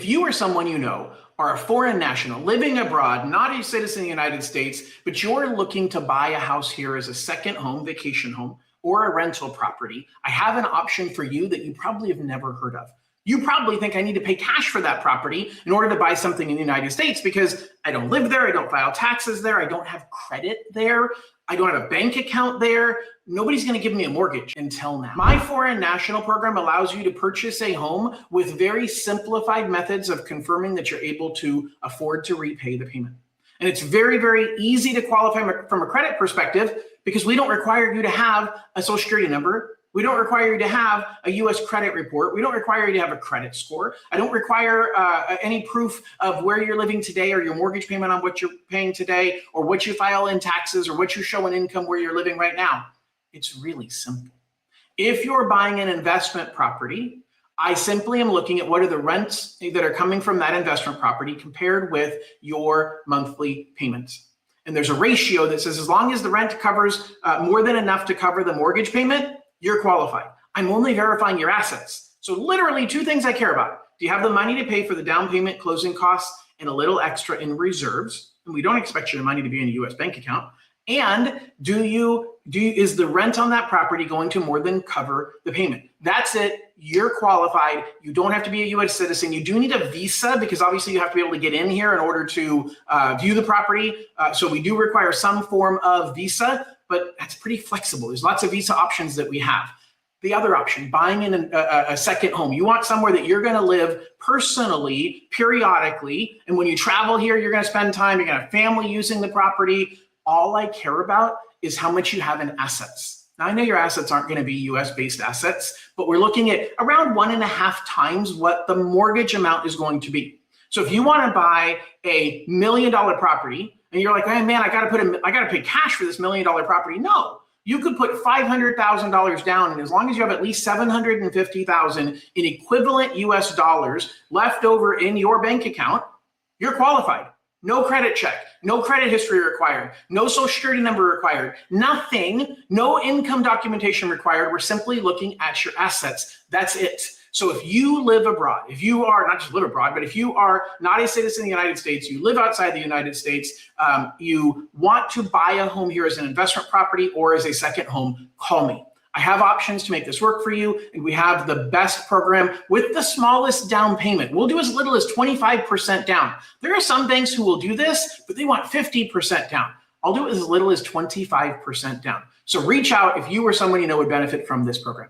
If you or someone you know are a foreign national living abroad, not a citizen of the United States, but you're looking to buy a house here as a second home, vacation home, or a rental property, I have an option for you that you probably have never heard of. You probably think I need to pay cash for that property in order to buy something in the United States because I don't live there, I don't file taxes there, I don't have credit there, I don't have a bank account there. Nobody's going to give me a mortgage until now. My Foreign National program allows you to purchase a home with very simplified methods of confirming that you're able to afford to repay the payment. And it's very, very easy to qualify from a credit perspective because we don't require you to have a social security number. We don't require you to have a US credit report. We don't require you to have a credit score. I don't require any proof of where you're living today or your mortgage payment on what you're paying today or what you file in taxes or what you show in income where you're living right now. It's really simple. If you're buying an investment property, I simply am looking at what are the rents that are coming from that investment property compared with your monthly payments. And there's a ratio that says as long as the rent covers more than enough to cover the mortgage payment, you're qualified. I'm only verifying your assets. So literally two things I care about. Do you have the money to pay for the down payment, closing costs, and a little extra in reserves? And we don't expect your money to be in a US bank account. And is the rent on that property going to more than cover the payment? That's it. You're qualified. You don't have to be a US citizen. You do need a visa because obviously you have to be able to get in here in order to view the property. So we do require some form of visa, but that's pretty flexible. There's lots of visa options that we have. The other option, buying in a second home. You want somewhere that you're going to live personally, periodically. And when you travel here, you're going to spend time, you're going to have family using the property. All I care about is how much you have in assets. Now, I know your assets aren't going to be US-based assets, but we're looking at around 1.5 times what the mortgage amount is going to be. So if you want to buy a $1 million property and you're like, hey, man, I got to pay cash for this $1 million property. No, you could put $500,000 down. And as long as you have at least $750,000 in equivalent US dollars left over in your bank account, you're qualified. No credit check, no credit history required, no social security number required, nothing, no income documentation required. We're simply looking at your assets. That's it. So if you live abroad, if you are not just live abroad, but if you are not a citizen of the United States, you live outside the United States, you want to buy a home here as an investment property or as a second home, call me. I have options to make this work for you, and we have the best program with the smallest down payment. We'll do as little as 25% down. There are some banks who will do this, but they want 50% down. I'll do it as little as 25% down. So reach out if you or someone you know would benefit from this program.